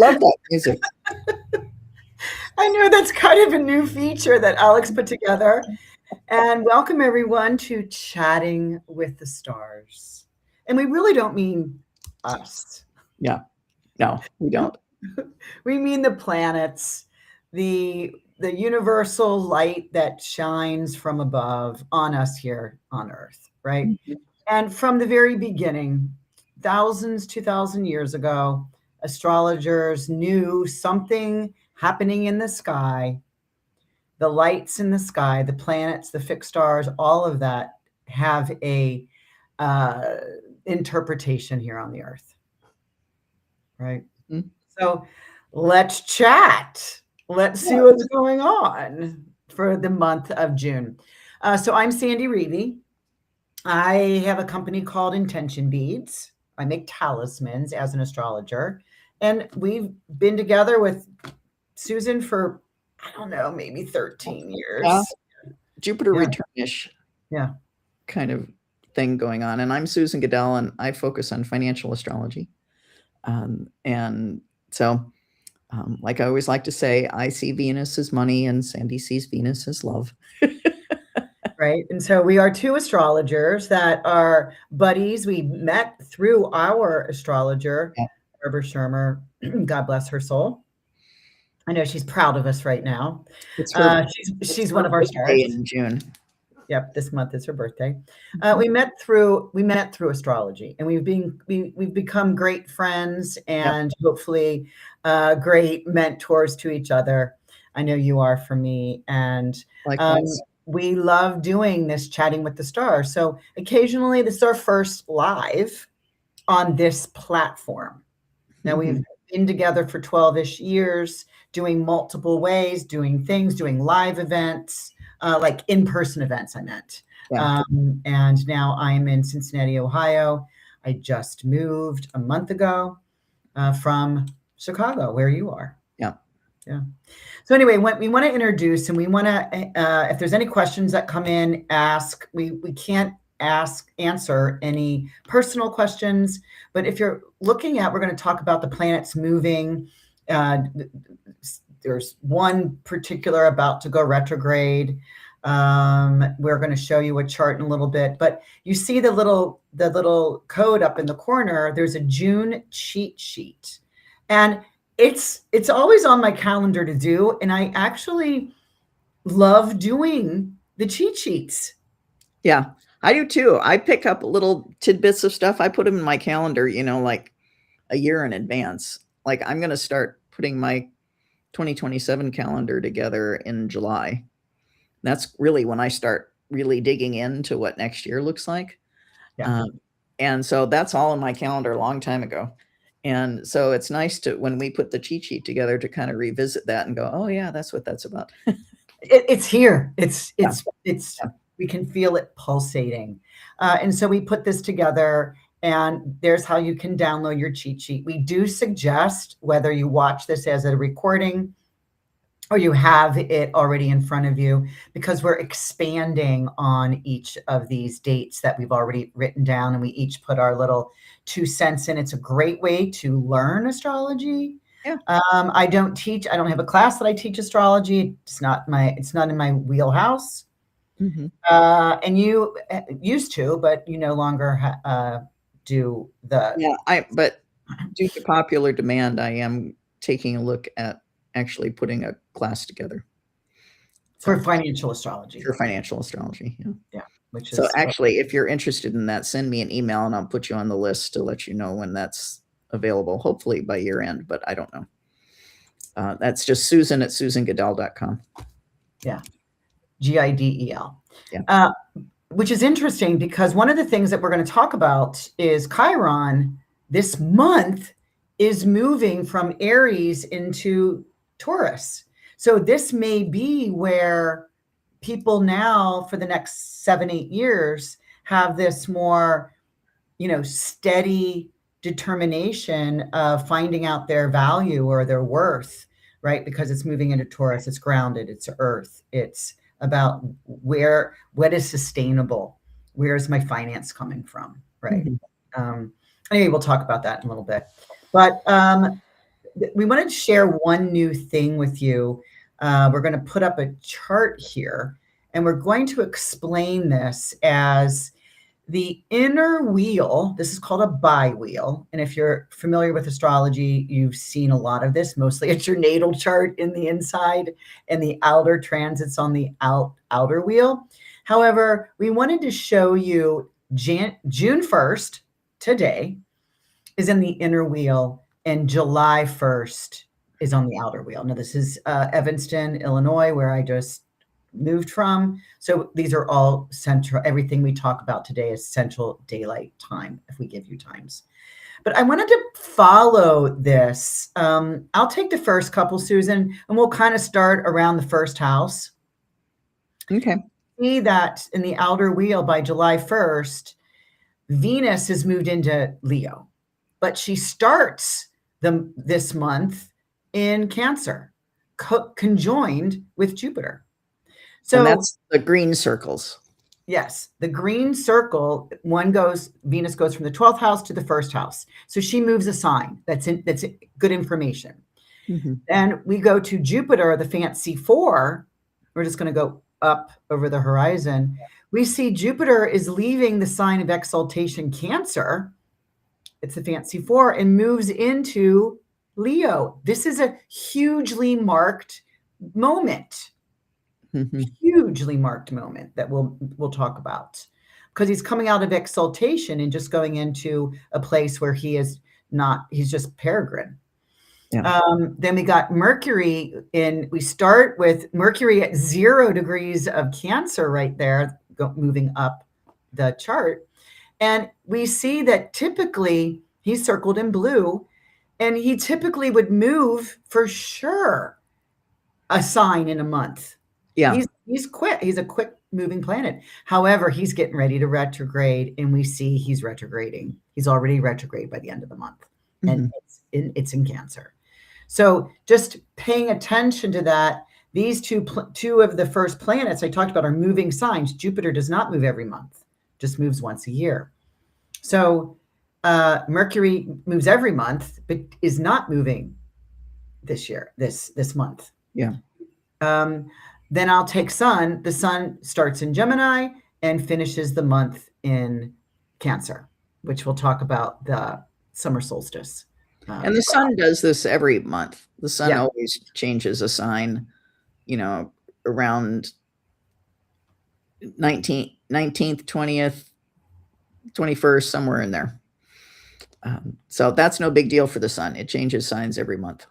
love that music. I know that's kind of a new feature that Alex put together. And welcome everyone to Chatting with the Stars. And we really don't mean us. Yeah. No, we don't. We mean the planets, the universal light that shines from above on us here on Earth, right? Mhm. And from the very beginning, thousands, 2,000 years ago, astrologers knew something happening in the sky, the lights in the sky, the planets, the fixed stars, all of that have a uh, interpretation here on the Earth, right? Mhm. So let's chat. Let's see Yeah. what's going on for the month of June. So I'm Sandy Rueve. I have a company called Intention Beads. I make talismans as an astrologer. And we've been together with Susan for, I don't know, maybe 13 Yeah. years. Jupiter Yeah. returnish Yeah. kind of thing going on. And I'm Susan Gidel, and I focus on financial astrology. And so, like I always like to say, I see Venus as money, and Sandy sees Venus as love. Right. And so we are two astrologers that are buddies. We met through our astrologer, Yeah. Barbara Shermer. God bless her soul. I know she's proud of us right now. It's her. She's Her one of our birthday stars. in June. Yep, this month is her birthday. We met through astrology, and we've become great friends Yep. and hopefully great mentors to each other. I know you are for me, and Likewise. we love doing this chatting with the stars. So occasionally, this is our first live on this platform. Now we've been together for 12-ish years, doing multiple ways, doing things, doing live events, like in-person events, I meant. Yeah. And now I'm in Cincinnati, Ohio. I just moved a month ago from Chicago, where you are. Yeah. Yeah. So anyway, we want to introduce, and we want to, if there's any questions that come in, ask. We can't answer any personal questions, but if you're looking at, we're going to talk about the planets moving. There's one particular about to go retrograde. We're going to show you a chart in a little bit, but you see the little code up in the corner. There's a June cheat sheet, and it's always on my calendar to do, and I actually love doing the cheat sheets. Yeah, I do too. I pick up little tidbits of stuff. I put them in my calendar, like a year in advance. Like I'm going to start putting my 2027 calendar together in July. That's really when I start really digging into what next year looks like. Yeah. And so that's all in my calendar a long time ago. And so it's nice to, when we put the cheat sheet together, to kind of revisit that and go, oh yeah, that's what that's about. It's here. It's Yeah. we can feel it pulsating. And so we put this together, and there's how you can download your cheat sheet. We do suggest, whether you watch this as a recording or you have it already in front of you, because we're expanding on each of these dates that we've already written down, and we each put our little 2 cents in. It's a great way to learn astrology. Yeah. I don't have a class that I teach astrology. It's not in my wheelhouse. Mhm. And you used to, but you no longer do the. Yeah, but due to popular demand, I am taking a look at actually putting a class together For financial astrology. for financial astrology. Yeah. Yeah. Which is So actually, if you're interested in that, send me an email and I'll put you on the list to let you know when that's available, hopefully by year end, but I don't know. That's just Susan at susangidel.com. Yeah. Gidel. Yeah. Which is interesting, because one of the things that we're going to talk about is Chiron this month is moving from Aries into Taurus. So this may be where people now for the next 7-8 years have this more, steady determination of finding out their value or their worth, right? Because it's moving into Taurus, it's grounded, it's earth, it's about what is sustainable, where is my finance coming from, right? Mhm. Anyway, we'll talk about that in a little bit, but we wanted to share one new thing with you. We're going to put up a chart here, and we're going to explain this as the inner wheel. This is called a bi-wheel. And if you're familiar with astrology, you've seen a lot of this. Mostly it's your natal chart in the inside and the outer transits on the outer wheel. However, we wanted to show you June 1st, today, is in the inner wheel, and July 1st is on the outer wheel. Now, this is Evanston, Illinois, where I just moved from. So these are all central. Everything we talk about today is Central Daylight Time, if we give you times. But I wanted to follow this. I'll take the first couple, Susan, and we'll kind of start around the first house. Okay. See that in the outer wheel by July 1st, Venus has moved into Leo, but she starts this month in Cancer, conjoined with Jupiter. So and that's the green circles. Yes, the green circle, Venus goes from the 12th house to the first house. So she moves a sign. That's good information. Mm-hmm. And we go to Jupiter, the fancy 4. We're just going to go up over the horizon. We see Jupiter is leaving the sign of exaltation, Cancer. It's the fancy 4, and moves into Leo. This is a hugely marked moment. Mm-hmm. Hugely marked moment that we'll talk about, because he's coming out of exaltation and just going into a place where he's just peregrine. Yeah. Then we got Mercury we start with Mercury at 0 degrees of Cancer right there, moving up the chart. And we see that typically he's circled in blue, and he typically would move for sure a sign in a month. Yeah. He's quick. He's a quick moving planet. However, he's getting ready to retrograde, and we see he's retrograding. He's already retrograde by the end of the month, and it's in Cancer. So just paying attention to that. These two of the first planets I talked about are moving signs. Jupiter does not move every month, just moves once a year. So Mercury moves every month, but is not moving this year, this month. Yeah. Then I'll take Sun. The Sun starts in Gemini and finishes the month in Cancer, which we'll talk about the summer solstice. And the sun does this every month. The sun always changes a sign, around 19th, 20th, 21st, somewhere in there. So that's no big deal for the sun. It changes signs every month.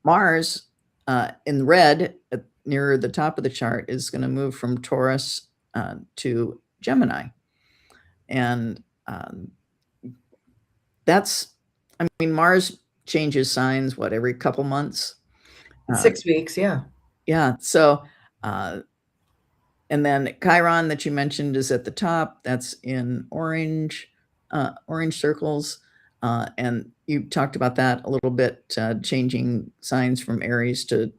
Mars, in red, nearer the top of the chart, is going to move from Taurus to Gemini. And Mars changes signs, every couple months? 6 weeks, yeah. Yeah. So, and then Chiron that you mentioned is at the top. That's in orange circles. And you talked about that a little bit, changing signs from Aries to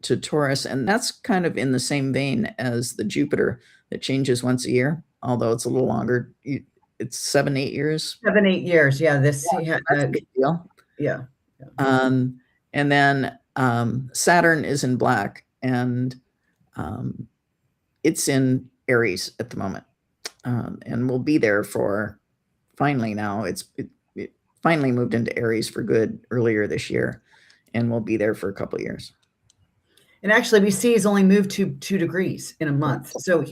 Taurus. And that's kind of in the same vein as the Jupiter that changes once a year, although it's a little longer. It's 7-8 years. 7-8 years. Yeah. That's a big deal. Yeah. And then Saturn is in black, and it's in Aries at the moment, and will be there for finally now. It finally moved into Aries for good earlier this year, and will be there for a couple of years. And actually, we see he's only moved 2 degrees in a month. So,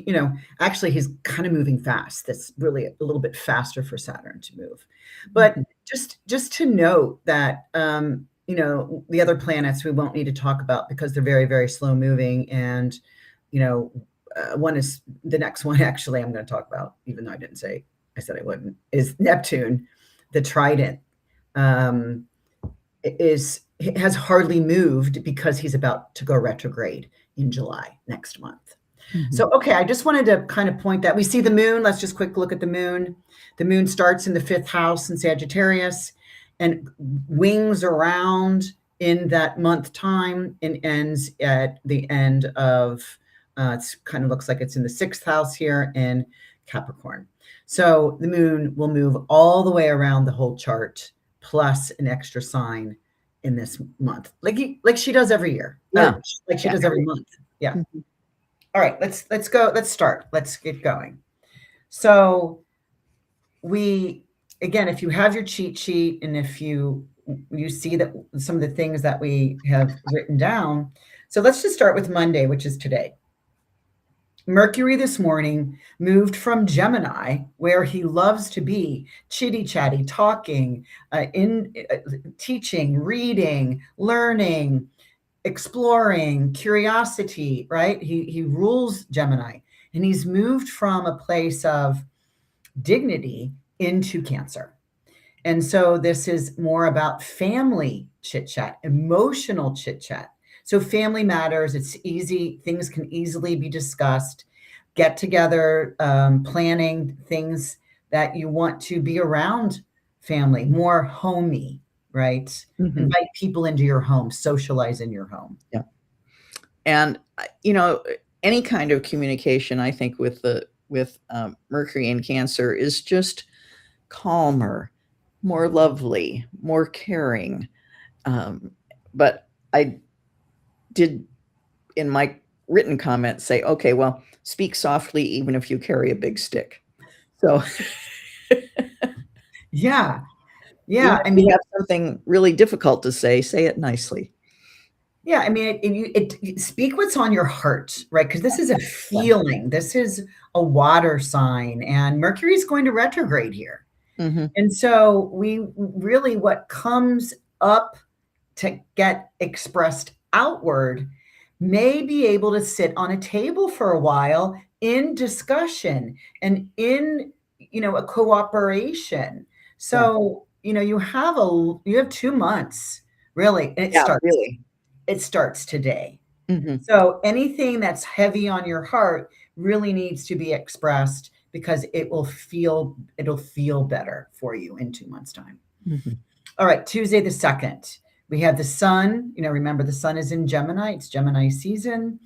actually, he's kind of moving fast. That's really a little bit faster for Saturn to move. But just to note that, the other planets we won't need to talk about because they're very, very slow moving. And, one is the next one, actually, I'm going to talk about, even though I said I wouldn't, is Neptune, the Trident. Has hardly moved because he's about to go retrograde in July next month. So, okay, I just wanted to kind of point that. We see the moon. Let's just quick look at the moon. The moon starts in the 5th house in Sagittarius and wings around in that month time and ends at the end of, it kind of looks like it's in the 6th house here in Capricorn. So the moon will move all the way around the whole chart, plus an extra sign in this month, like she does every year. Yeah. Like she does every month. Yeah. Mhm. All right, let's go. Let's start. Let's get going. So again, if you have your cheat sheet and if you see that some of the things that we have written down. So let's just start with Monday, which is today. Mercury this morning moved from Gemini, where he loves to be, chitty chatty, talking, teaching, reading, learning, exploring, curiosity, right? He rules Gemini, and he's moved from a place of dignity into Cancer. And so this is more about family chit chat, emotional chit chat. So family matters. It's easy. Things can easily be discussed. Get together, planning things that you want to be around family, more homey, right? Mhm. Invite people into your home, socialize in your home. Yeah. And, any kind of communication, I think, with Mercury and Cancer is just calmer, more lovely, more caring. But I did, in my written comment, say, okay, well, speak softly even if you carry a big stick. So Yeah. Yeah. even if you have something really difficult to say it nicely. Yeah, I mean, speak what's on your heart, right? Because this is a feeling. This is a water sign, and Mercury is going to retrograde here. Mhm. And so we really, what comes up to get expressed outward may be able to sit on a table for a while in discussion and in, a cooperation. So, you have 2 months really, and Yeah, really. it starts today. Mhm. So anything that's heavy on your heart really needs to be expressed because it'll feel better for you in 2 months' time. Mhm. All right, Tuesday the 2nd. We have the sun. Remember the sun is in Gemini. It's Gemini season.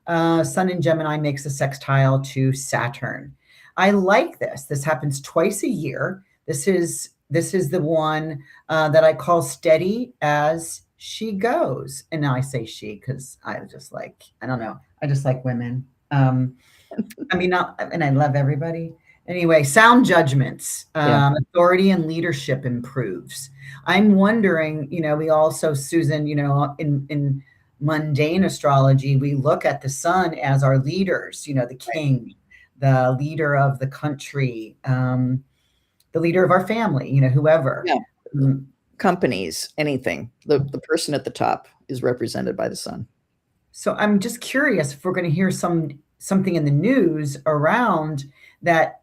Sun in Gemini makes a sextile to Saturn. I like this. This happens twice a year. This is the one that I call steady as she goes. And now I say she because I just like, I don't know. I just like women. I mean, and I love everybody. Anyway, sound judgments, Yeah. authority and leadership improves. I'm wondering, we also, Susan, in mundane astrology, we look at the sun as our leaders, the king, the leader of the country, the leader of our family, whoever. Yeah. Mm. Companies, anything. The person at the top is represented by the sun. So I'm just curious if we're going to hear something in the news around that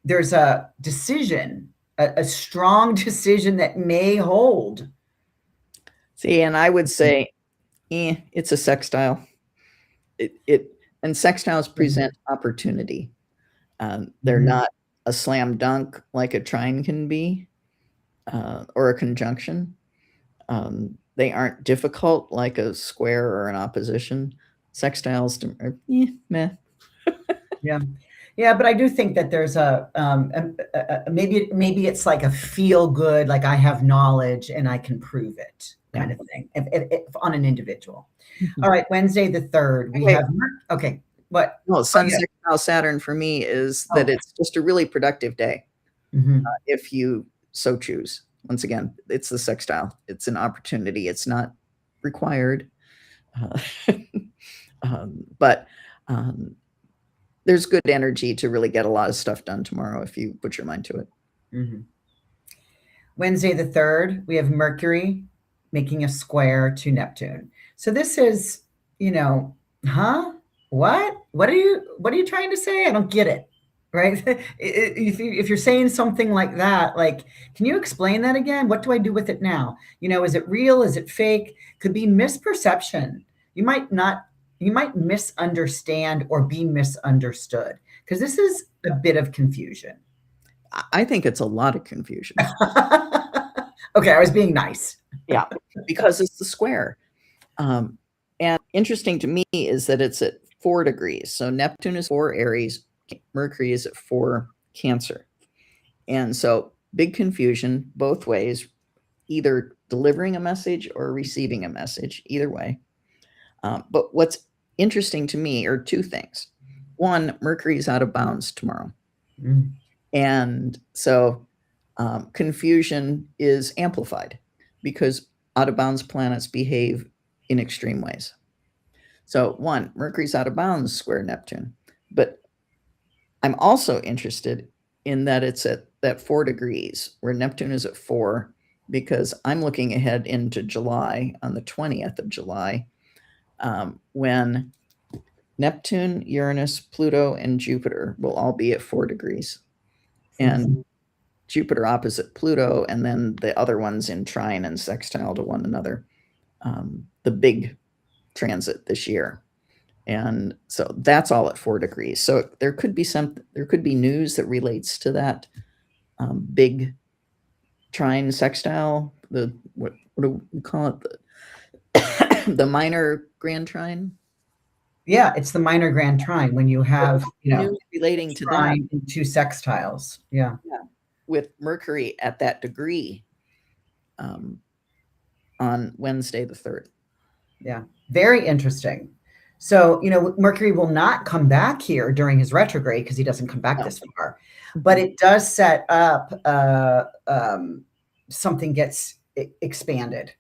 there's a decision, a strong decision that may hold. See, and I would say, it's a sextile. And sextiles present opportunity. They're Mhm. not a slam dunk like a trine can be, or a conjunction. They aren't difficult like a square or an opposition. Sextiles are, meh. Yeah. Yeah, but I do think that there's maybe it's like a feel good, like I have knowledge and I can prove it kind of thing if on an individual. Mhm. All right, Wednesday the 3rd, we Wait. have okay. What? Well, Sun yeah. sextile Saturn for me is that it's just a really productive day, Mhm. if you so choose. Once again, it's the sextile. It's an opportunity. It's not required. Uh, but there's good energy to really get a lot of stuff done tomorrow if you put your mind to it. Mhm. Wednesday the 3rd, we have Mercury making a square to Neptune. So this is, huh? What? What are you trying to say? I don't get it. Right? If you're saying something like that, like, can you explain that again? What do I do with it now? Is it real? Is it fake? Could be misperception. You might misunderstand or be misunderstood because this is a bit of confusion. I think it's a lot of confusion. Okay, I was being nice. Yeah, because it's the square. And interesting to me is that it's at 4 degrees. So Neptune is 4 Aries, Mercury is at 4 Cancer. And so big confusion both ways, either delivering a message or receiving a message, either way. But what's interesting to me are two things. One, Mercury is out of bounds tomorrow. Mm. And so confusion is amplified because out of bounds planets behave in extreme ways. So, one, Mercury's out of bounds square Neptune. But I'm also interested in that it's at that 4 degrees, where Neptune is at 4, because I'm looking ahead into July on the 20th of July, when Neptune, Uranus, Pluto, and Jupiter will all be at 4 degrees. And Jupiter opposite Pluto, and then the other ones in trine and sextile to one another. The big transit this year. And so that's all at 4 degrees. So there could be news that relates to that big trine sextile. What do we call it? The minor grand trine. Yeah, it's the minor grand trine when you have news relating to that and 2 sextiles. Yeah, with Mercury at that degree on Wednesday the 3rd. Yeah, very interesting. So, Mercury will not come back here during his retrograde because he doesn't come back this far, but it does set up something gets expanded.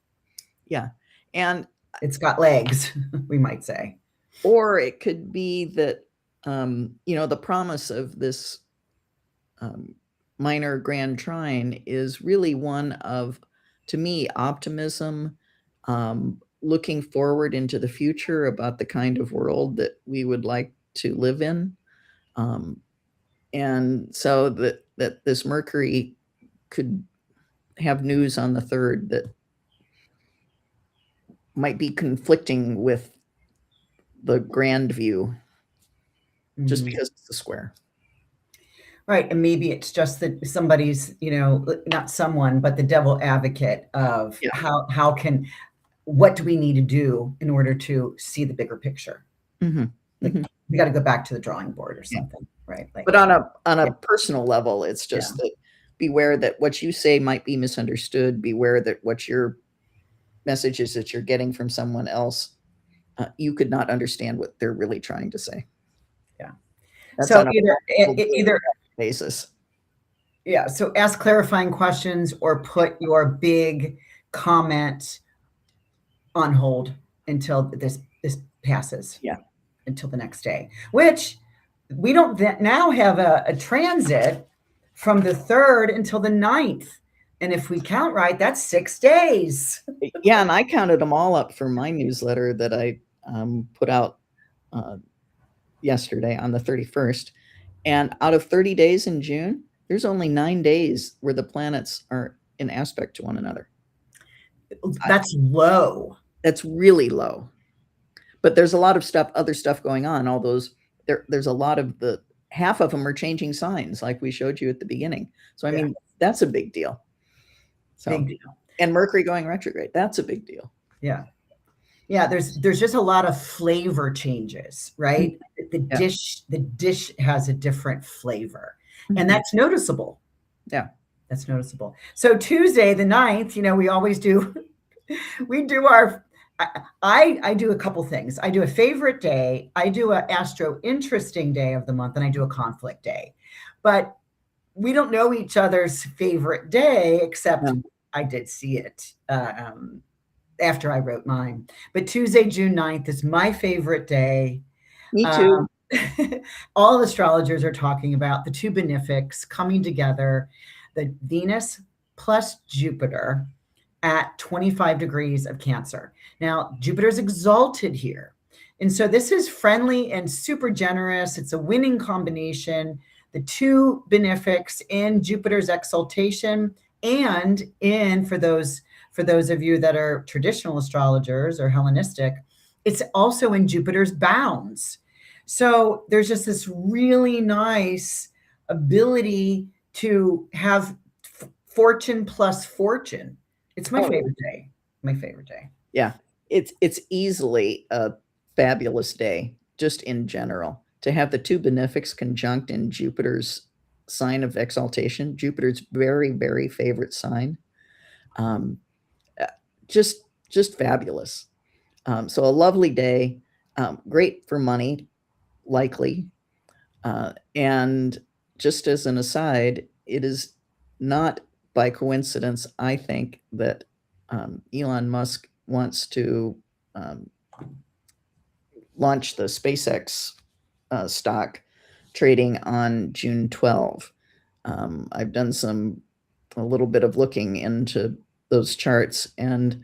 Yeah. And it's got legs, we might say. Or it could be that, the promise of this minor grand trine is really one of, to me, optimism, looking forward into the future about the kind of world that we would like to live in. And so that this Mercury could have news on the 3rd that might be conflicting with the grand view, just because it's a square. Right. And maybe it's just that somebody's, not someone, but the devil advocate of what do we need to do in order to see the bigger picture? Mm-hmm. We got to go back to the drawing board or something, right? But on a personal level, it's just that beware that what you say might be misunderstood. Beware that what your messages that you're getting from someone else, you could not understand what they're really trying to say. Yeah. That's so on either basis. Yeah. So ask clarifying questions or put your big comment on hold until this passes. Yeah. Until the next day, which we don't now have a transit from the 3rd until the 9th. And if we count right, that's 6 days. Yeah. And I counted them all up for my newsletter that I put out yesterday on the 31st. And out of 30 days in June, there's only 9 days where the planets are in aspect to one another. That's low. That's really low. But there's a lot of other stuff going on. All those, there's a lot of half of them are changing signs, like we showed you at the beginning. So, I mean, that's a big deal. So, big deal. And Mercury going retrograde, that's a big deal. Yeah. Yeah, there's just a lot of flavor changes, right? The dish has a different flavor, and that's noticeable. Yeah, that's noticeable. So Tuesday the 9th, we always do, I do a couple things. I do a favorite day, I do an astro interesting day of the month, and I do a conflict day. But we don't know each other's favorite day, except I did see it after I wrote mine. But Tuesday, June 9th is my favorite day. Me too. All astrologers are talking about the 2 benefics coming together, the Venus plus Jupiter at 25 degrees of Cancer. Now, Jupiter's exalted here. And so this is friendly and super generous. It's a winning combination. The 2 benefics in Jupiter's exaltation and for those of you that are traditional astrologers or Hellenistic, it's also in Jupiter's bounds. So there's just this really nice ability to have fortune plus fortune. It's my favorite day. My favorite day. Yeah. It's easily a fabulous day, just in general. To have the 2 benefics conjunct in Jupiter's sign of exaltation, Jupiter's very, very favorite sign. just just fabulous. So a lovely day, great for money, likely. And just as an aside, it is not by coincidence, I think, that Elon Musk wants to um, launch the SpaceX stock trading on June 12. I've done a little bit of looking into those charts, and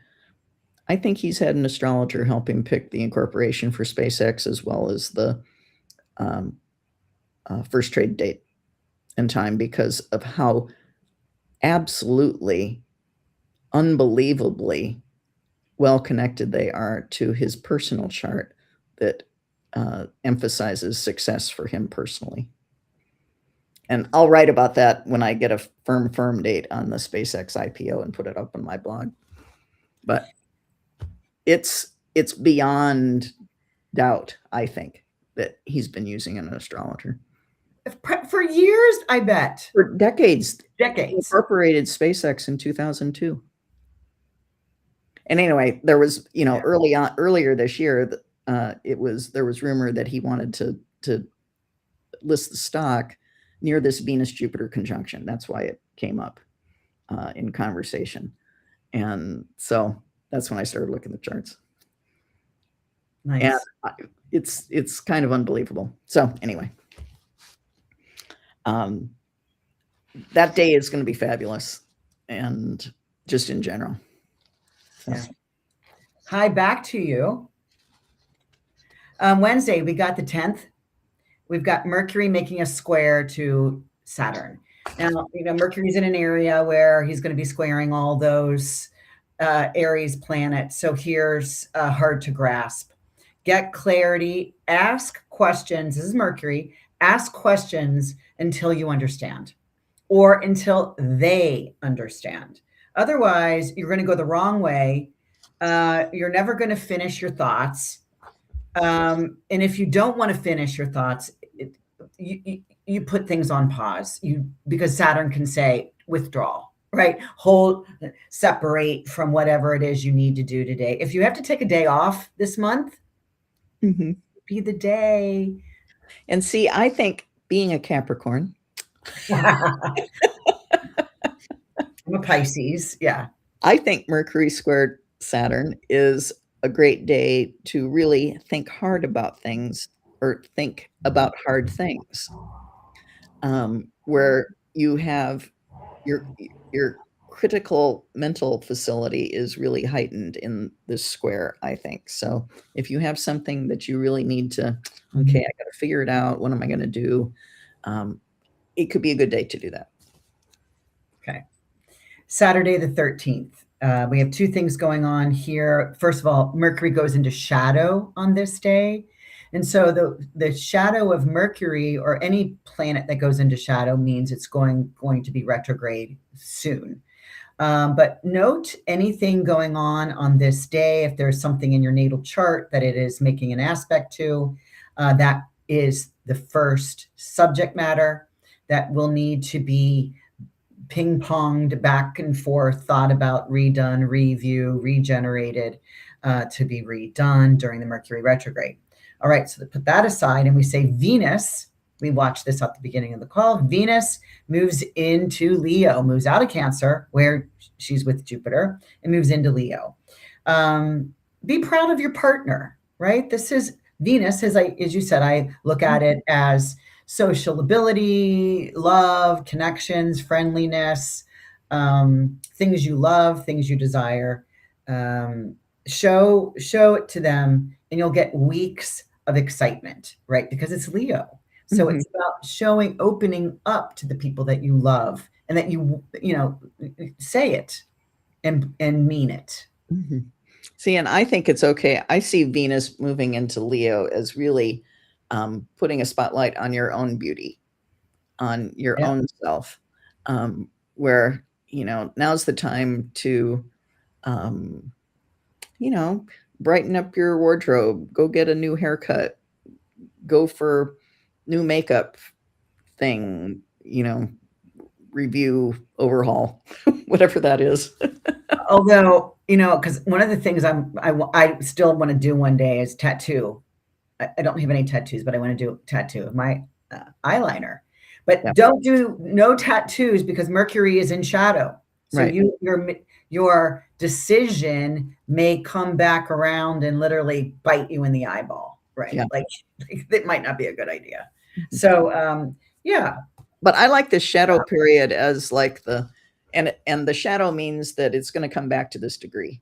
I think he's had an astrologer help him pick the incorporation for SpaceX as well as the um, first trade date and time because of how absolutely unbelievably well connected they are to his personal chart that emphasizes success for him personally. And I'll write about that when I get a firm date on the SpaceX IPO and put it up on my blog. But it's beyond doubt, I think, that he's been using an astrologer For years, I bet. for decades. He Decades. incorporated SpaceX in 2002. And anyway, there was, Yeah. earlier this year, there was rumor that he wanted to list the stock near this Venus Jupiter conjunction. That's why it came up in conversation. And so that's when I started looking at the charts. Nice. And it's kind of unbelievable. So anyway, that day is going to be fabulous, and just in general. So. Yeah. Hi, back to you. Wednesday, we got the 10th. We've got Mercury making a square to Saturn. Now, Mercury's in an area where he's going to be squaring all those Aries planets. So here's hard to grasp. Get clarity, ask questions. This is Mercury. Ask questions until you understand or until they understand. Otherwise, you're going to go the wrong way. You're never going to finish your thoughts. And if you don't want to finish your thoughts, you put things on pause. Because Saturn can say withdraw, right? Hold, separate from whatever it is you need to do today. If you have to take a day off this month, be the day. And see, I think being a Capricorn, I'm a Pisces, yeah. I think Mercury squared Saturn is a great day to really think hard about things or think about hard things, where you have your critical mental facility is really heightened in this square, I think. So if you have something that you really need to, okay, I got to figure it out. What am I going to do? It could be a good day to do that. Okay. Saturday the 13th. We have two things going on here. First of all, Mercury goes into shadow on this day. And so the shadow of Mercury or any planet that goes into shadow means it's going to be retrograde soon. But note anything going on this day. If there's something in your natal chart that it is making an aspect to, that is the first subject matter that will need to be ping-ponged back and forth, thought about, redone, review, regenerated to be redone during the Mercury retrograde. All right, so to put that aside and we say Venus, we watched this at the beginning of the call, Venus moves into Leo, moves out of Cancer, where she's with Jupiter, and moves into Leo. Be proud of your partner, right? This is Venus, as you said, I look at it as social ability, love, connections, friendliness, things you love, things you desire. Show it to them, and you'll get weeks of excitement, right? Because it's Leo. So it's about opening up to the people that you love, and that you say it and mean it. See, and I think it's okay. I see Venus moving into Leo as really putting a spotlight on your own beauty, on your own self, where, now's the time to, brighten up your wardrobe, go get a new haircut, go for new makeup thing, review, overhaul, whatever that is. Although, because one of the things I still want to do one day is tattoo. I don't have any tattoos, but I want to do a tattoo of my eyeliner. But Yeah, don't do no tattoos because Mercury is in shadow. So right. your decision may come back around and literally bite you in the eyeball, right? Yeah. Like it might not be a good idea. So yeah. But I like this shadow period as like and the shadow means that it's going to come back to this degree.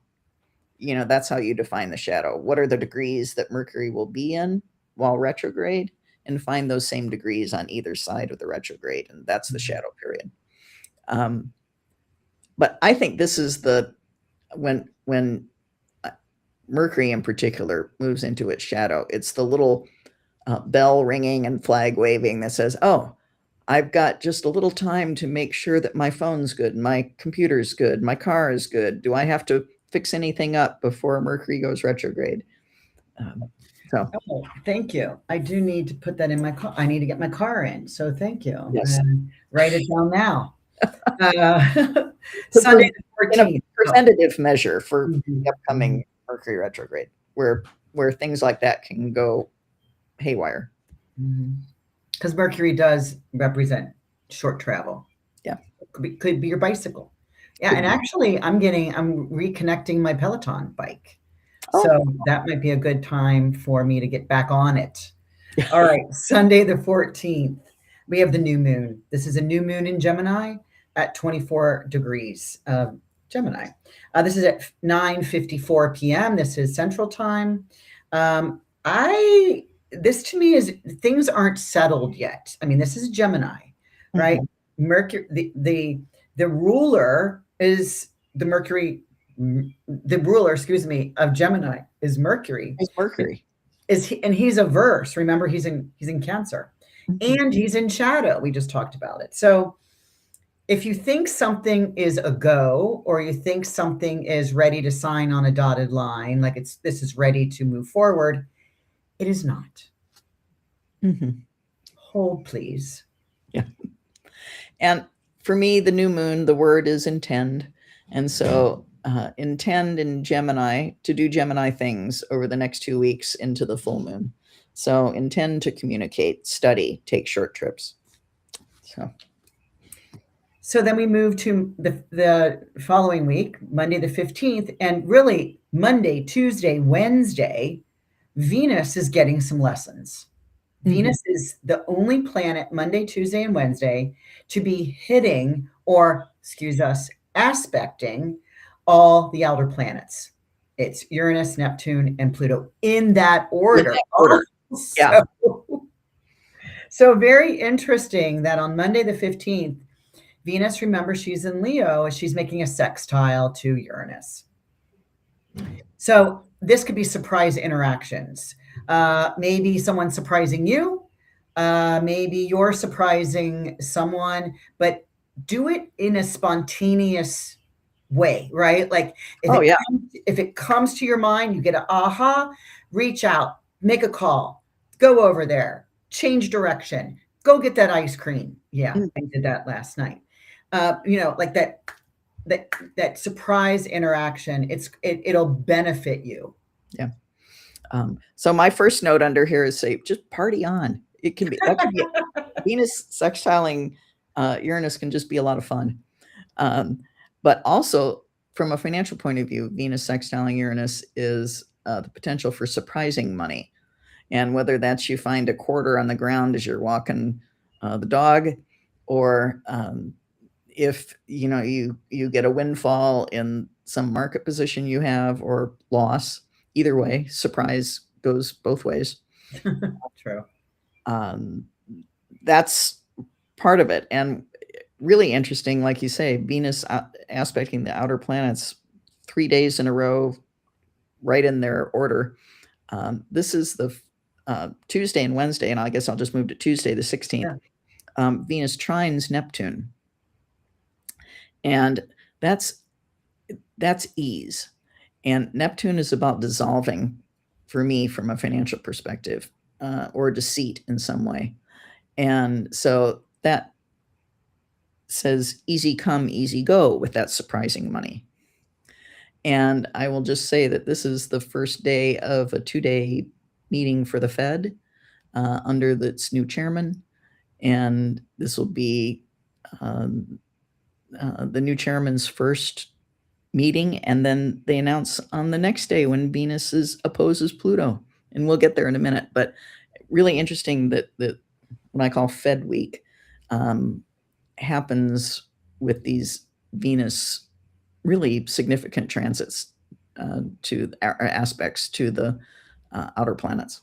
That's how you define the shadow. What are the degrees that Mercury will be in while retrograde, and find those same degrees on either side of the retrograde, and that's the shadow period. But I think this is when Mercury in particular moves into its shadow. It's the little bell ringing and flag waving that says, "Oh, I've got just a little time to make sure that my phone's good, my computer's good, my car is good. Do I have to fix anything up before Mercury goes retrograde?" So, Oh, thank you. I do need to put that in my car. I need to get my car in. So thank you. I'm yes, gonna write it down now. because we're Sunday the in a 14th. Oh. preventative measure for Mhm, the upcoming Mercury retrograde, where things like that can go haywire. Because Mercury does represent short travel. Yeah, Could be your bicycle. Yeah, could and be. actually, I'm reconnecting my Peloton bike. Oh, So that might be a good time for me to get back on it. All right, Sunday the 14th, we have the new moon. This is a new moon in Gemini at 24 degrees of Gemini. This is at 9:54 p.m. This is Central Time. I This to me is things aren't settled yet. I mean, this is Gemini, right? mhm. Mercury, the ruler is the Mercury. The ruler, excuse me, of Gemini is Mercury. It's Mercury. And he's a verse. Remember, he's in Cancer, Mhm. and he's in shadow. We just talked about it. So if you think something is a go, or you think something is ready to sign on a dotted line, like this is ready to move forward, it is not. Mhm. Hold, please. Yeah. And for me, the new moon, the word is intend. And so intend in Gemini to do Gemini things over the next 2 weeks into the full moon. So intend to communicate, study, take short trips. So then we move to the following week, Monday the 15th, and really Monday, Tuesday, Wednesday, Venus is getting some lessons. Mhm. Venus is the only planet Monday, Tuesday, and Wednesday to be hitting, or excuse us, aspecting all the outer planets. It's Uranus, Neptune, and Pluto in that In order. that order. Yeah. So very interesting that on Monday the 15th, Venus, remember, she's in Leo, she's making a sextile to Uranus. So this could be surprise interactions. Maybe someone surprising you. Maybe you're surprising someone, but do it in a spontaneous way, right? Like Oh, yeah. if it comes to your mind, you get an aha, reach out, make a call, go over there, change direction, go get that ice cream. Yeah, I Mhm. did that last night. Like that surprise interaction. It'll benefit you. Yeah. So my first note under here is say, just party on. That can be Venus sextiling Uranus can just be a lot of fun. Um, but also, from a financial point of view, Venus sextiling Uranus is the potential for surprising money. And whether that's you find a quarter on the ground as you're walking the dog, or if you get a windfall in some market position you have, or loss, either way, surprise goes both ways. True. Um, that's part of it. And really interesting, like you say, Venus aspecting the outer planets 3 days in a row, right in their order. This is the Tuesday and Wednesday, and I guess I'll just move to Tuesday, the 16th. Yeah. Venus trines Neptune, and that's ease. And Neptune is about dissolving, for me, from a financial perspective, or deceit in some way. And so that says easy come, easy go with that surprising money. And I will just say that this is the first day of a 2-day meeting for the Fed under its new chairman. And this will be the new chairman's first meeting. And then they announce on the next day when Venus opposes Pluto. And we'll get there in a minute. But really interesting that what I call Fed week happens with these Venus really significant transits to aspects to the outer planets.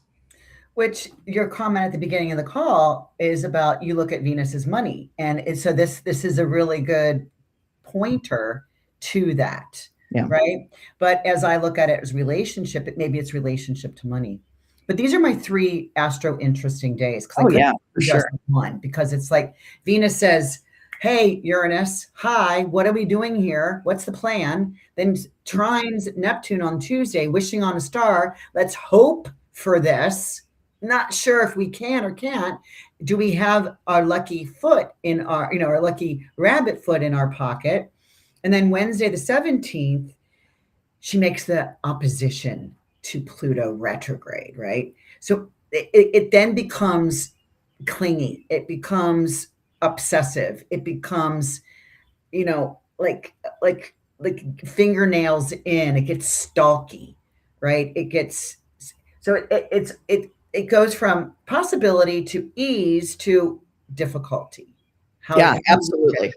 Which your comment at the beginning of the call is about, you look at Venus as money. And so this is a really good pointer to that. Yeah. Right. But as I look at it as relationship, maybe it's relationship to money. But these are my 3 astro interesting days. Oh, yeah, for sure. One, because it's like Venus says, hey, Uranus, hi, what are we doing here? What's the plan? Then trines Neptune on Tuesday, wishing on a star. Let's hope for this. Not sure if we can or can't. Do we have our lucky foot in our, our lucky rabbit foot in our pocket? And then Wednesday, the 17th, she makes the opposition to Pluto retrograde, right? So it then becomes clingy. It becomes obsessive. It becomes, like fingernails in. It gets stalky, right? It gets, so it goes from possibility to ease to difficulty. Yeah, absolutely.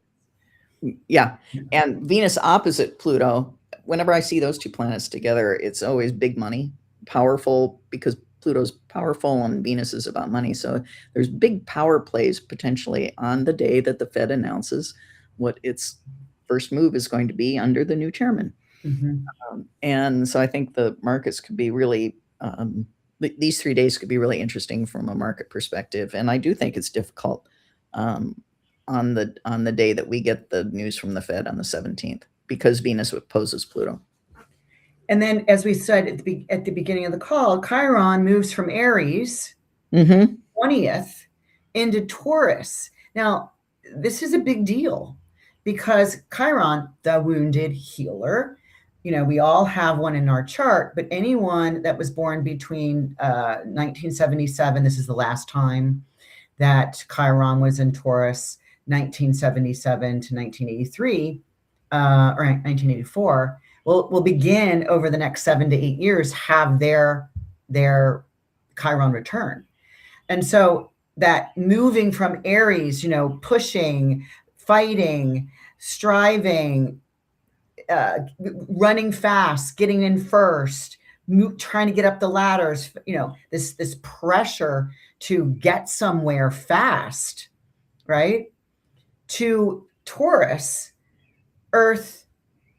Yeah. And Venus opposite Pluto, whenever I see those 2 planets together, it's always big money, powerful, because Pluto's powerful and Venus is about money. So there's big power plays potentially on the day that the Fed announces what its first move is going to be under the new chairman. And so I think the markets could be really, these 3 days could be really interesting from a market perspective. And I do think it's difficult on the day that we get the news from the Fed on the 17th, because Venus opposes Pluto. And then, as we said at the beginning of the call, Chiron moves from Aries, 20th, into Taurus. Now, this is a big deal because Chiron, the wounded healer, we all have one in our chart, but anyone that was born between 1977, this is the last time that Chiron was in Taurus, 1977 to 1983, or 1984, will begin over the next 7 to 8 years, have their Chiron return. And so that moving from Aries, pushing, fighting, striving, running fast, getting in first, trying to get up the ladders, this pressure to get somewhere fast, right? To Taurus, Earth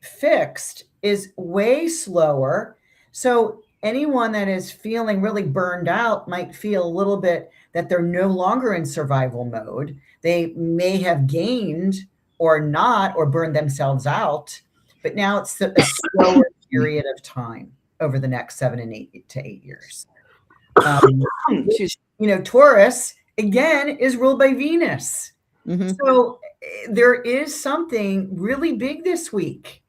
fixed is way slower. So anyone that is feeling really burned out might feel a little bit that they're no longer in survival mode. They may have gained or not, or burned themselves out, but now it's a slower period of time over the next 7 and 8 to 8 years. Taurus, again, is ruled by Venus. So there is something really big this week.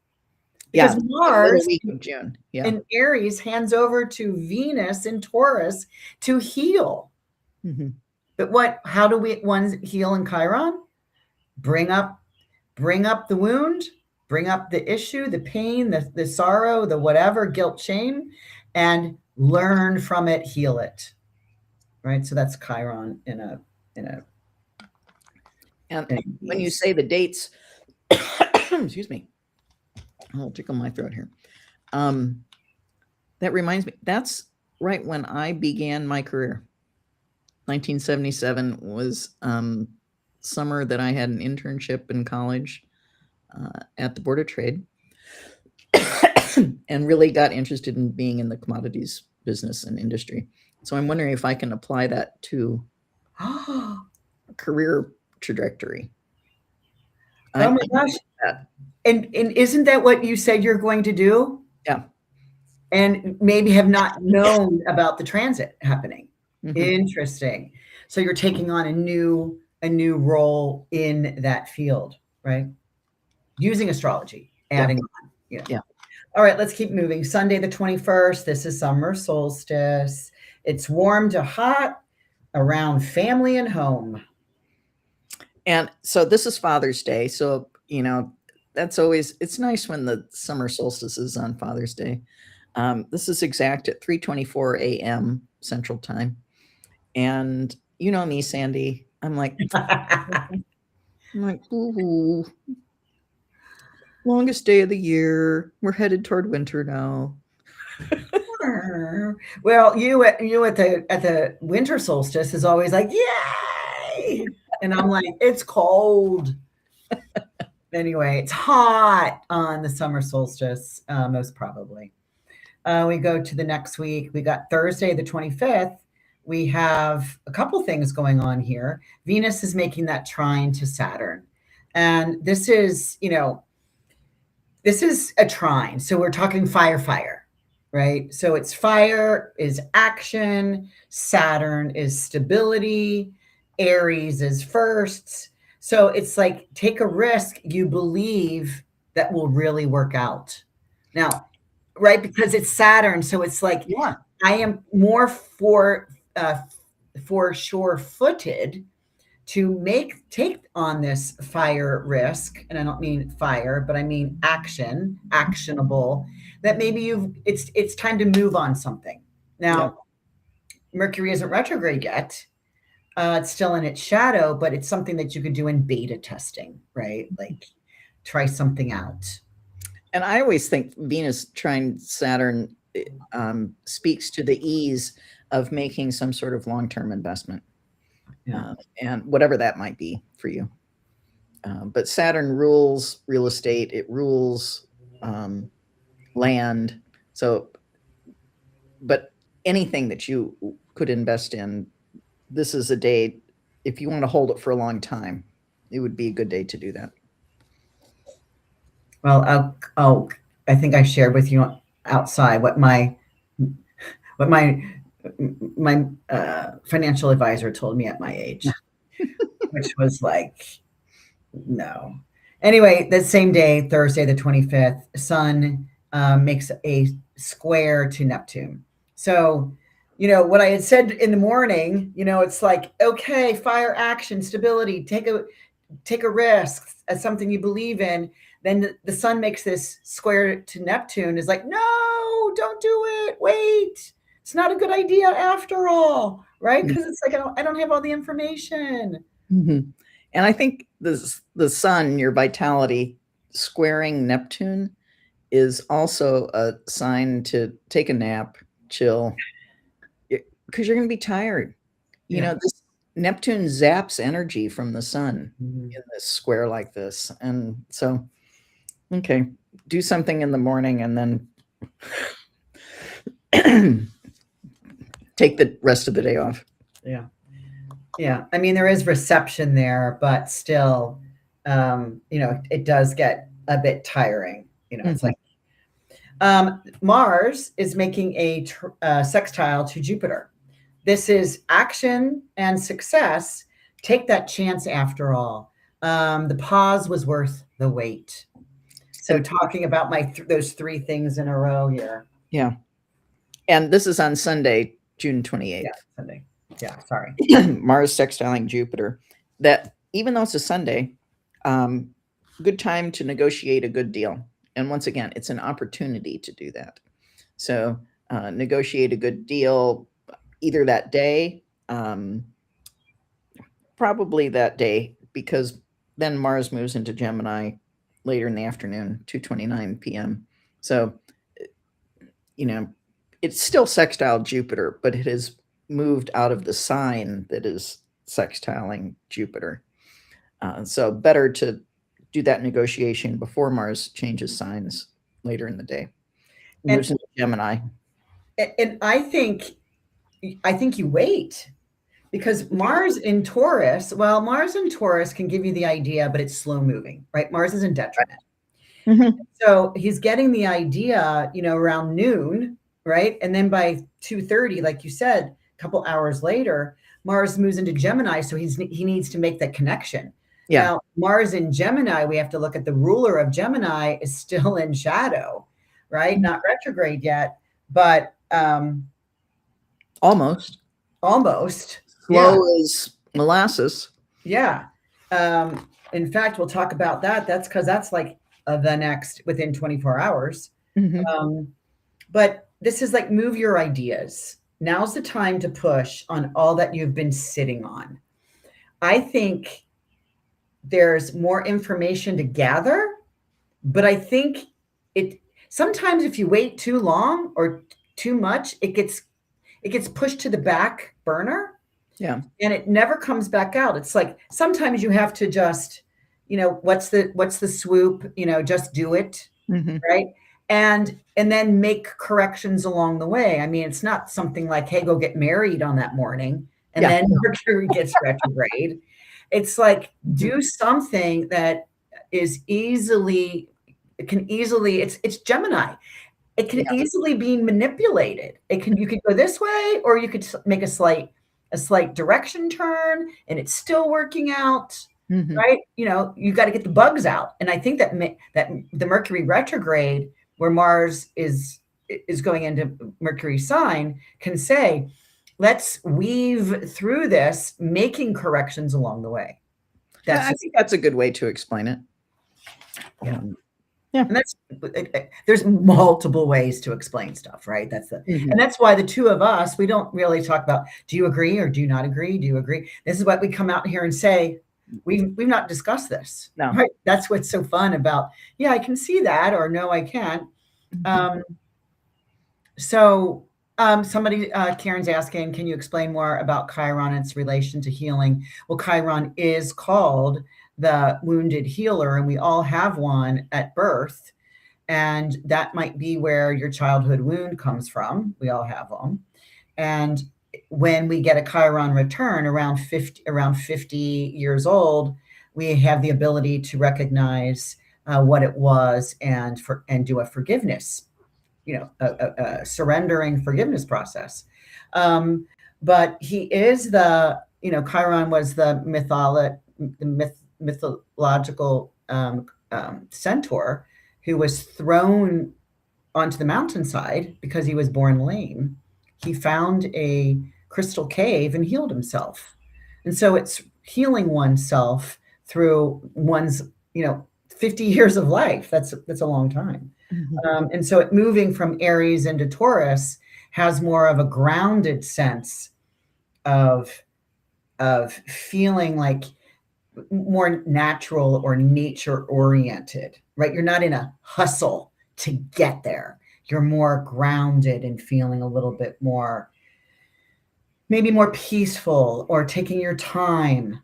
Because Mars week of June, in Aries hands over to Venus in Taurus to heal. But how do ones heal in Chiron? Bring up the wound, bring up the issue, the pain, the sorrow, the whatever, guilt, shame, and learn from it, heal it. Right? So that's Chiron in a and when you say the dates, excuse me, I'll tickle my throat here. That reminds me, that's right when I began my career. 1977 was summer that I had an internship in college at the Board of Trade and really got interested in being in the commodities business and industry. So I'm wondering if I can apply that to career trajectory. Oh my gosh. And isn't that what you said you're going to do? Yeah. And maybe have not known about the transit happening. Interesting. So you're taking on a new a new role in that field, right? Using astrology, adding on. Yeah. Yeah. All right, let's keep moving. Sunday the 21st, this is summer solstice. It's warm to hot around family and home. And so this is Father's Day. So, that's always, it's nice when the summer solstice is on Father's Day. This is exact at 3:24 a.m. Central Time. And you know me, Sandy. Ooh, longest day of the year. We're headed toward winter now. Well, you at the winter solstice is always like, yay! And I'm like, it's cold. Anyway, it's hot on the summer solstice, most probably. We go to the next week. We got Thursday, the 25th. We have a couple things going on here. Venus is making that trine to Saturn. And this is a trine. So we're talking fire, fire, right? So it's fire is action, Saturn is stability, Aries is firsts. So it's like take a risk you believe that will really work out. Now, right? Because it's Saturn. So it's like, Yeah. I am more for sure-footed to take on this fire risk, and I don't mean fire, but I mean actionable, that maybe it's time to move on something. Now, Mercury isn't retrograde yet. It's still in its shadow, but it's something that you could do in beta testing, right? Like try something out. And I always think Venus trine Saturn speaks to the ease of making some sort of long-term investment. Yeah. And whatever that might be for you. But Saturn rules real estate. It rules land. So, but anything that you could invest in, this is a day, if you want to hold it for a long time, it would be a good day to do that. Well, I think I shared with you outside what my financial advisor told me at my age, which was like, no. Anyway, that same day, Thursday the 25th, Sun makes a square to Neptune. So, what I had said in the morning, it's like, okay, fire action, stability, take a risk as something you believe in. Then the Sun makes this square to Neptune, is like, no, don't do it. Wait. It's not a good idea after all, right? Because it's like I don't have all the information. Mm-hmm. And I think the Sun, your vitality, squaring Neptune is also a sign to take a nap, chill, because you're going to be tired. This Neptune zaps energy from the Sun in this square like this, and so okay, do something in the morning and then take the rest of the day off. Yeah. I mean, there is reception there, but still, it does get a bit tiring. It's like Mars is making a sextile to Jupiter. This is action and success. Take that chance after all. The pause was worth the wait. So talking about those three things in a row here. Yeah. And this is on Sunday, June 28th. Yeah, Sunday. Yeah, sorry. Mars sextiling Jupiter. That even though it's a Sunday, good time to negotiate a good deal. And once again, it's an opportunity to do that. So negotiate a good deal either that day, probably that day, because then Mars moves into Gemini later in the afternoon, 2:29 p.m. So, it's still sextile Jupiter, but it has moved out of the sign that is sextiling Jupiter. So better to do that negotiation before Mars changes signs later in the day. It moves into Gemini. And I think you wait, because Mars in Taurus can give you the idea, but it's slow moving, right? Mars is in detriment. Mm-hmm. So he's getting the idea, around noon, right? And then by 2:30, like you said, a couple hours later, Mars moves into Gemini, so he needs to make that connection. Yeah. Now, Mars in Gemini, we have to look at the ruler of Gemini is still in shadow, right? Mhm. Not retrograde yet, but Almost. almost. Yeah. Slow as molasses. Yeah. In fact, we'll talk about that. That's because that's like the next within 24 hours. Mhm. But this is like move your ideas. Now's the time to push on all that you've been sitting on. I think there's more information to gather, but I think it sometimes if you wait too long or too much, it gets pushed to the back burner. Yeah. And it never comes back out. It's like sometimes you have to just, what's the swoop, just do it, Mhm. right? And then make corrections along the way. I mean, it's not something like, hey, go get married on that morning and Yeah. then Mercury gets retrograde. It's like Mhm. do something that is easily it can easily it's Gemini. It can Yeah. easily be manipulated. You could go this way, or you could make a slight direction turn, and it's still working out, Mhm. right? You got to get the bugs out. And I think that the Mercury retrograde, where Mars is going into Mercury sign, can say, let's weave through this, making corrections along the way. That's I just think that's a good way to explain it. yeah. Yeah. And there's multiple ways to explain stuff, right? Mhm. And that's why the two of us, we don't really talk about, do you agree or do you not agree? Do you agree? This is what we come out here and say. We've not discussed this, No. right? That's what's so fun about, yeah, I can see that, or no, I can't. Mhm. So somebody, Karen's asking, can you explain more about Chiron and its relation to healing? Well, Chiron is called the wounded healer, and we all have one at birth. And that might be where your childhood wound comes from. We all have them. And when we get a Chiron return around 50 years old, we have the ability to recognize what it was and do a forgiveness, a surrendering forgiveness process. But he is Chiron was the mythological centaur who was thrown onto the mountainside because he was born lame. He found a crystal cave and healed himself. And so it's healing oneself through one's, 50 years of life. That's a long time. Mhm. And so it moving from Aries into Taurus has more of a grounded sense of feeling like more natural or nature oriented, right? You're not in a hustle to get there. You're more grounded and feeling a little bit more, maybe more peaceful, or taking your time,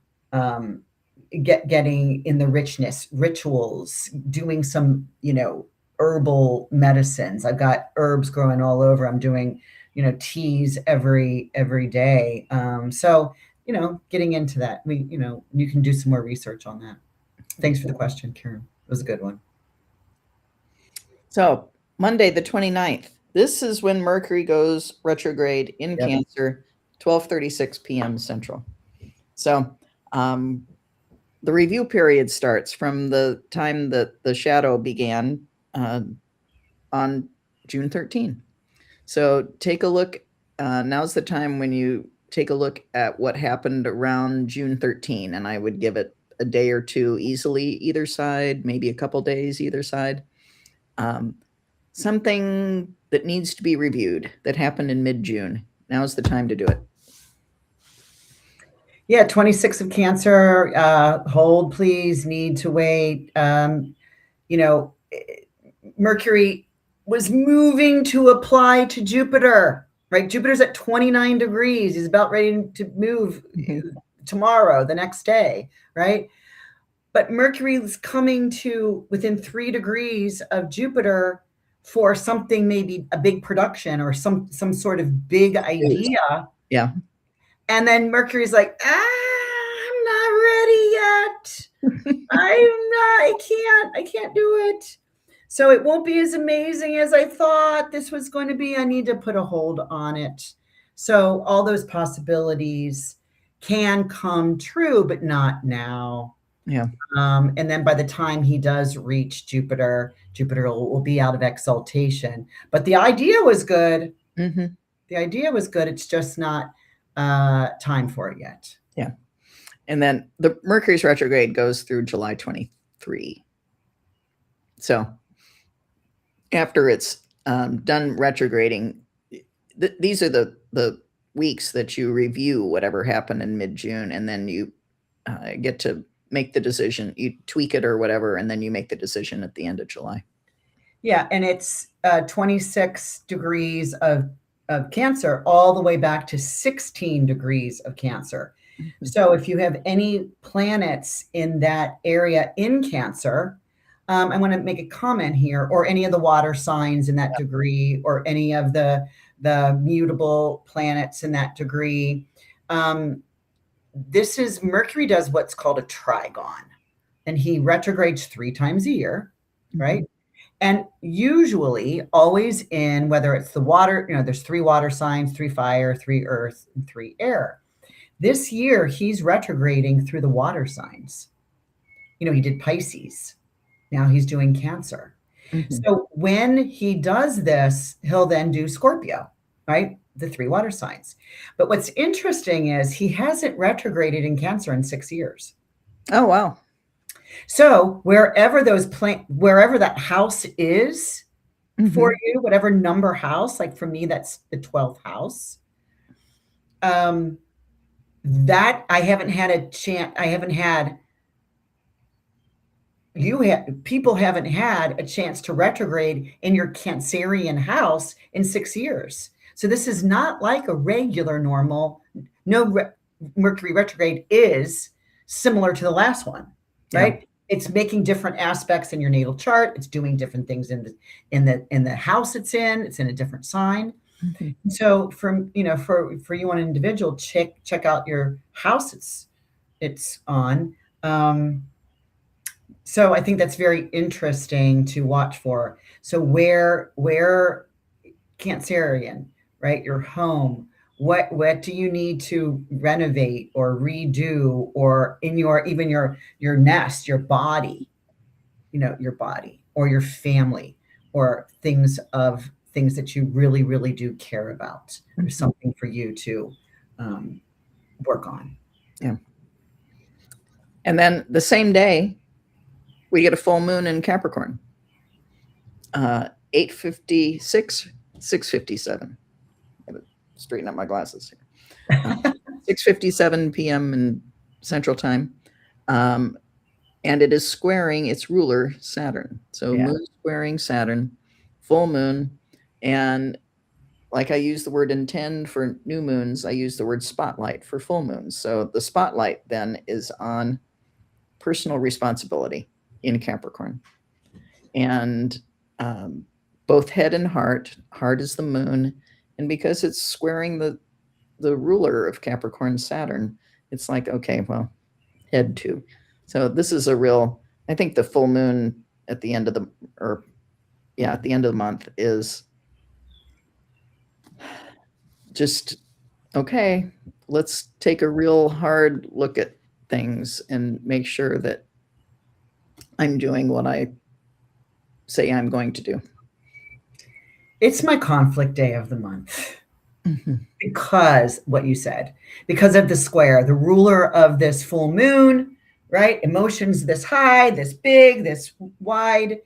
getting in the richness, rituals, doing some, herbal medicines. I've got herbs growing all over. I'm doing, teas every day. So, getting into that. You can do some more research on that. Thanks for the question, Karen. It was a good one. So Monday, the 29th. This is when Mercury goes retrograde in Yep. Cancer, 12:36 p.m. Central. So the review period starts from the time that the shadow began on June 13. So take a look. Now's the time when you take a look at what happened around June 13, and I would give it a day or two easily either side, maybe a couple days either side. Something that needs to be reviewed that happened in mid-June. Now's the time to do it. Yeah, 26 of Cancer. Hold, please. Need to wait. Mercury was moving to apply to Jupiter, right? Jupiter's at 29 degrees. He's about ready to move tomorrow, the next day, right? But Mercury is coming to within 3 degrees of Jupiter for something, maybe a big production or some sort of big idea. Yeah. And then Mercury's like, I'm not ready yet. I can't do it. So it won't be as amazing as I thought this was going to be. I need to put a hold on it. So all those possibilities. can come true, but not now. Yeah. And then by the time he does reach Jupiter, Jupiter will be out of exaltation. But the idea was good. Mm-hmm. The idea was good. It's just not time for it yet. Yeah. And then the Mercury's retrograde goes through July 23. So after it's done retrograding, these are the weeks that you review whatever happened in mid-June, and then you get to make the decision. You tweak it or whatever, and then you make the decision at the end of July. Yeah, and it's 26 degrees of Cancer all the way back to 16 degrees of Cancer. Mm-hmm. So if you have any planets in that area in Cancer, I want to make a comment here, or any of the water signs in that degree, or any of the mutable planets in that degree. This is Mercury does what's called a trigon, and he retrogrades 3 times a year, right? Mm-hmm. And usually always in, whether it's the water, there's 3 water signs, 3 fire, 3 earth, and 3 air. This year he's retrograding through the water signs. He did Pisces. Now he's doing Cancer. Mm-hmm. So when he does this, he'll then do Scorpio, right? The 3 water signs. But what's interesting is he hasn't retrograded in Cancer in 6 years. Oh, wow. So wherever that house is mm-hmm. for you, whatever number house, like for me, that's the 12th house. That I haven't had a chance. People haven't had a chance to retrograde in your Cancerian house in 6 years. So this is not like a regular normal. Mercury retrograde is similar to the last one, right? Yeah. It's making different aspects in your natal chart. It's doing different things in the house it's in. It's in a different sign. Mm-hmm. So for you on an individual, check out your house it's on. So I think that's very interesting to watch for. So where Cancerian, right? Your home. What do you need to renovate or redo, or in your nest, your body, your body, or your family, or things that you really, really do care about. Mm-hmm. There's something for you to work on. Yeah. And then the same day, we get a full moon in Capricorn. 8:56, 6:57. Straighten up my glasses here. 6:57 p.m. in Central Time. And it is squaring its ruler, Saturn. So moon squaring Saturn, full moon. And like I use the word intend for new moons, I use the word spotlight for full moons. So the spotlight then is on personal responsibility in Capricorn. And both head and heart is the moon. And because it's squaring the ruler of Capricorn, Saturn, it's like, okay, well, head too. So this is I think the full moon at the end of the month is just, okay, let's take a real hard look at things and make sure that I'm doing what I say I'm going to do. It's my conflict day of the month. Mm-hmm. Because what you said, because of the square, the ruler of this full moon, right? Emotions this high, this big, this wide,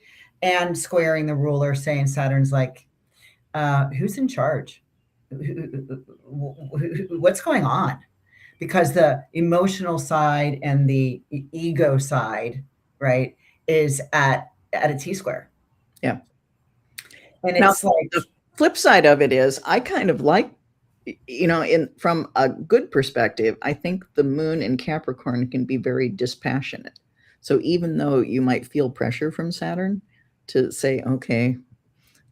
and squaring the ruler, saying Saturn's like, who's in charge? What's going on? Because the emotional side and the ego side, right, is at a T-square. Yeah. And it's like the flip side of it is I kind of like, from a good perspective, I think the moon in Capricorn can be very dispassionate. So even though you might feel pressure from Saturn to say, okay,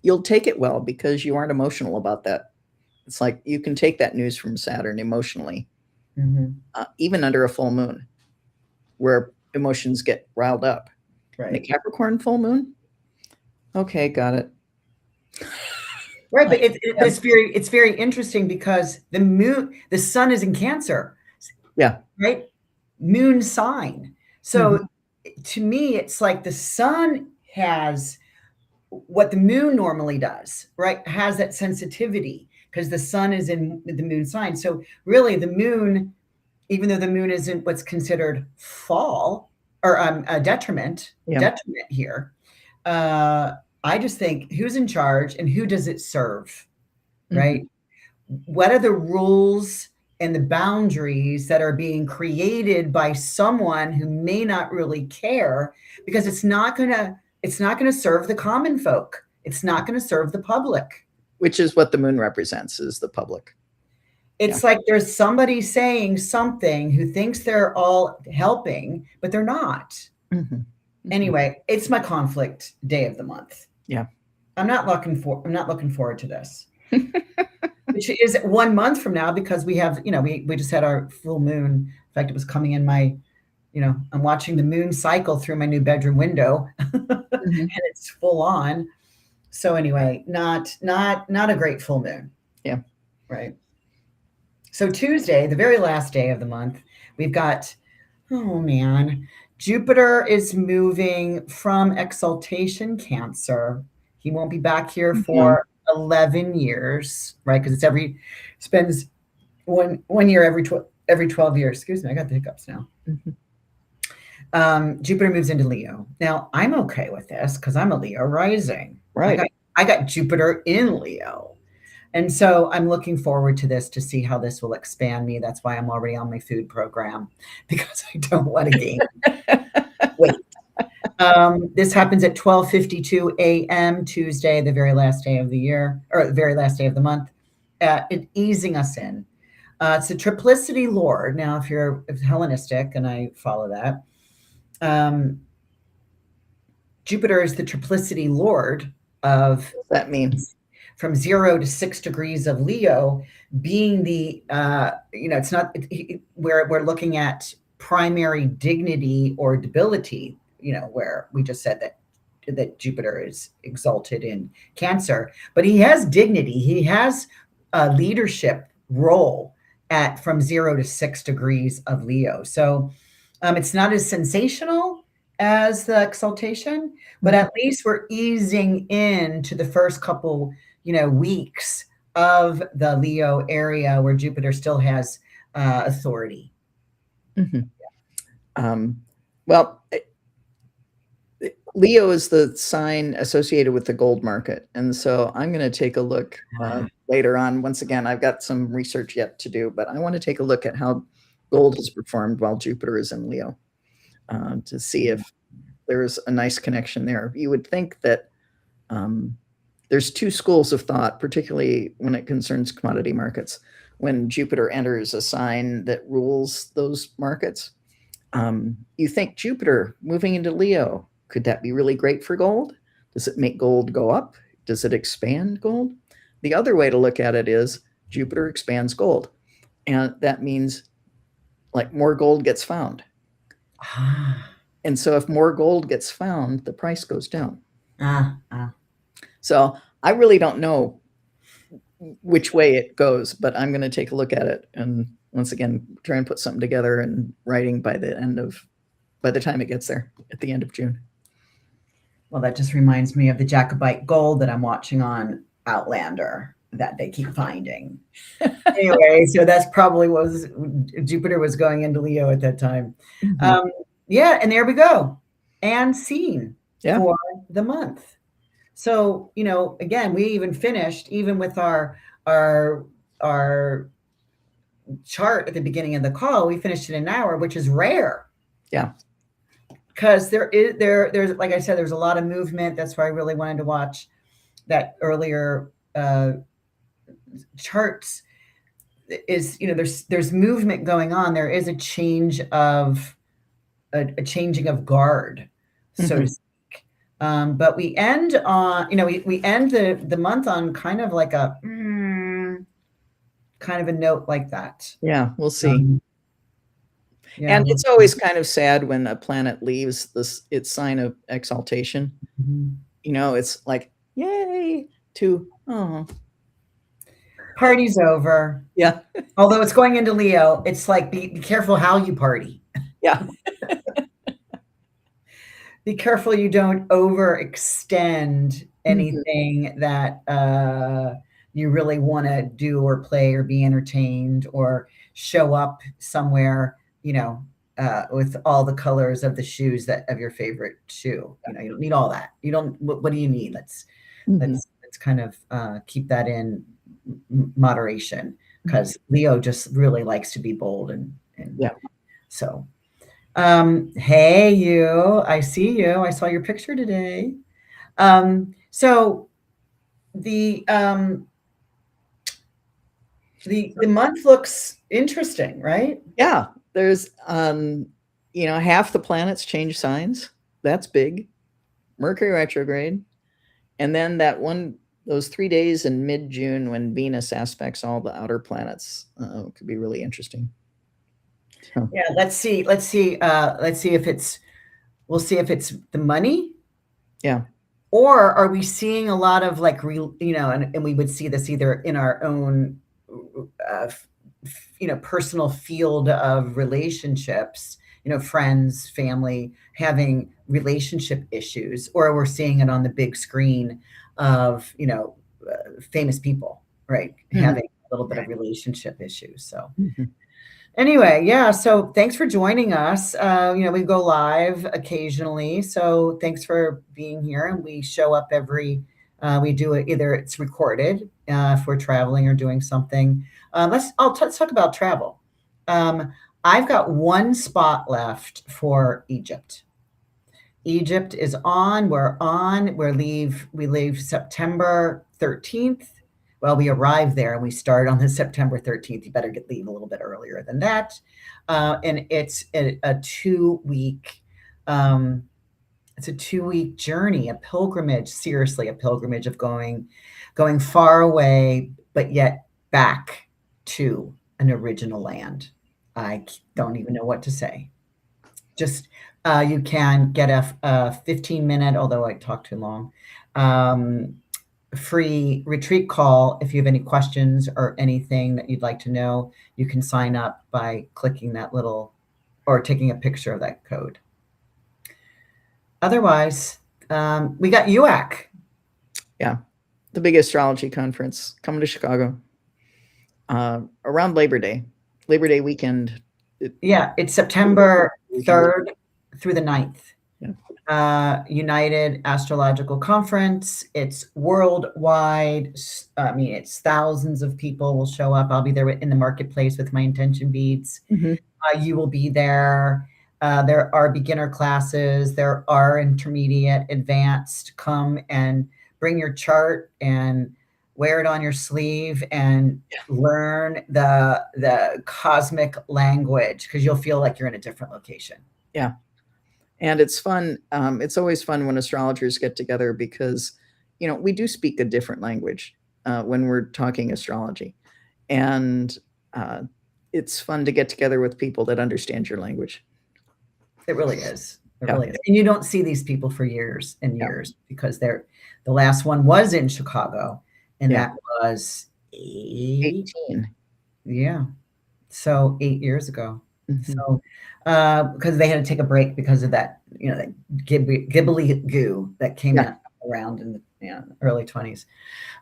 you'll take it well because you aren't emotional about that. It's like you can take that news from Saturn emotionally, mm-hmm. Even under a full moon where emotions get riled up. Right. In a Capricorn full moon, okay, got it. Right, but it's very interesting because the sun is in Cancer. Yeah. right? Moon sign. So to me, it's like the sun has what the moon normally does, right? Has that sensitivity because the sun is in the moon sign. So really, the moon, even though the moon isn't what's considered fall or a detriment here, I just think who's in charge and who does it serve, right? What are the rules and the boundaries that are being created by someone who may not really care, because it's not going to serve the common folk. It's not going to serve the public. Which is what the moon represents, is the public. It's like there's somebody saying something who thinks they're all helping, but they're not. Anyway, it's my conflict day of the month. Yeah. I'm not looking forward to this. Which is 1 month from now, because we have, we just had our full moon. In fact, it was coming in my, I'm watching the moon cycle through my new bedroom window and it's full on. So anyway, not a great full moon. Yeah. Right. So Tuesday, the very last day of the month, we've got, oh man, Jupiter is moving from exaltation Cancer. He won't be back here for 11 years, right? Because spends one year every 12 years. Excuse me, I got the hiccups now. Jupiter moves into Leo. Now, I'm okay with this because I'm a Leo rising. Right. I got Jupiter in Leo. And so I'm looking forward to this to see how this will expand me. That's why I'm already on my food program, because I don't want to gain weight. This happens at 12:52 a.m. Tuesday, the very last day of the year, or the very last day of the month, easing us in. It's a triplicity lord. Now, if you're Hellenistic, and I follow that, Jupiter is the triplicity lord of. That means from 0 to 6 degrees of Leo, being the, it's not where we're looking at primary dignity or debility, where we just said that Jupiter is exalted in Cancer, but he has dignity. He has a leadership role from 0 to 6 degrees of Leo. So it's not as sensational as the exaltation, but at least we're easing into the first couple weeks of the Leo area where Jupiter still has authority. Well, Leo is the sign associated with the gold market. And so I'm going to take a look later on. Once again, I've got some research yet to do, but I want to take a look at how gold has performed while Jupiter is in Leo to see if there's a nice connection there. You would think that there's two schools of thought, particularly when it concerns commodity markets. When Jupiter enters a sign that rules those markets, you think Jupiter moving into Leo, could that be really great for gold? Does it make gold go up? Does it expand gold? The other way to look at it is Jupiter expands gold. And that means like more gold gets found. And so if more gold gets found, the price goes down. So I really don't know which way it goes, but I'm going to take a look at it and once again try and put something together in writing by the time it gets there at the end of June. Well, that just reminds me of the Jacobite gold that I'm watching on Outlander that they keep finding. Anyway, so that's probably was Jupiter was going into Leo at that time. Yeah, and there we go. And scene for the month. So, again, we even finished, even with our chart at the beginning of the call, we finished in an hour, which is rare. Yeah. Because there's, like I said, there's a lot of movement. That's why I really wanted to watch that earlier charts. Is, there's movement going on. There is a change of a changing of guard, so to speak. But we end on, we end the month on kind of like a kind of a note like that. Yeah, we'll see. And it's always kind of sad when a planet leaves its sign of exaltation. Mm-hmm. It's like, yay, to, oh. Party's over. Yeah. Although it's going into Leo, it's like be careful how you party. Yeah. Be careful you don't overextend Mhm. anything that you really want to do or play or be entertained or show up somewhere, with all the colors of the shoes that of your favorite shoe. You don't need all that. You don't. What do you need? Let's Mhm. let's kind of keep that in moderation Mhm. because Leo just really likes to be bold and Yeah. so. Hey, you. I see you. I saw your picture today. So the the month looks interesting, right? Yeah. There's, half the planets change signs. That's big. Mercury retrograde. And then those 3 days in mid-June when Venus aspects all the outer planets could be really interesting. So, Yeah. Let's see. Let's see. Let's see if it's. We'll see if it's the money, yeah. or are we seeing a lot of like and we would see this either in our own personal field of relationships, friends, family having relationship issues, or we're seeing it on the big screen of famous people, right, Mhm. having a little bit of Right. relationship issues. So Mhm. anyway, yeah, so thanks for joining us. We go live occasionally, so thanks for being here. And we show up we do it either it's recorded if we're traveling or doing something. Let's talk about travel. Um, I've got one spot left for Egypt. Egypt is on. We're on. We leave September 13th. Well, we arrive there and we start on the September 13th. You better leave a little bit earlier than that. And a 2 week it's a 2 week journey, a pilgrimage, seriously, a pilgrimage of going far away, but yet back to an original land. I don't even know what to say. Just you can get a 15-minute, although I talk too long, free retreat call. If you have any questions or anything that you'd like to know, you can sign up by clicking that little or taking a picture of that code. Otherwise, we got UAC. Yeah. The big astrology conference coming to Chicago around Labor Day weekend. Yeah, it's September Usually. 3rd through the 9th. Yeah. United Astrological Conference. It's worldwide. I mean, it's thousands of people will show up. I'll be there in the marketplace with my intention beads. Mhm. You will be there. There are beginner classes. There are intermediate, advanced. Come and bring your chart and wear it on your sleeve and learn the cosmic language because you'll feel like you're in a different location. Yeah. And it's fun. It's always fun when astrologers get together because, we do speak a different language when we're talking astrology. And it's fun to get together with people that understand your language. It really is. It Yeah. really is. And you don't see these people for years and Yeah. years because the last one was in Chicago, and Yeah. that was 18. yeah. So 8 years ago. Mhm. So because they had to take a break because of that, that gibbly goo that came Yeah. out around in the early 20s.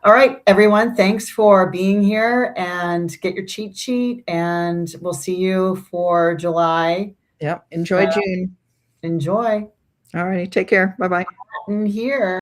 All right, everyone, thanks for being here and get your cheat sheet and we'll see you for July. Yeah. Enjoy June. Enjoy. All righty. Take care. Bye bye. And here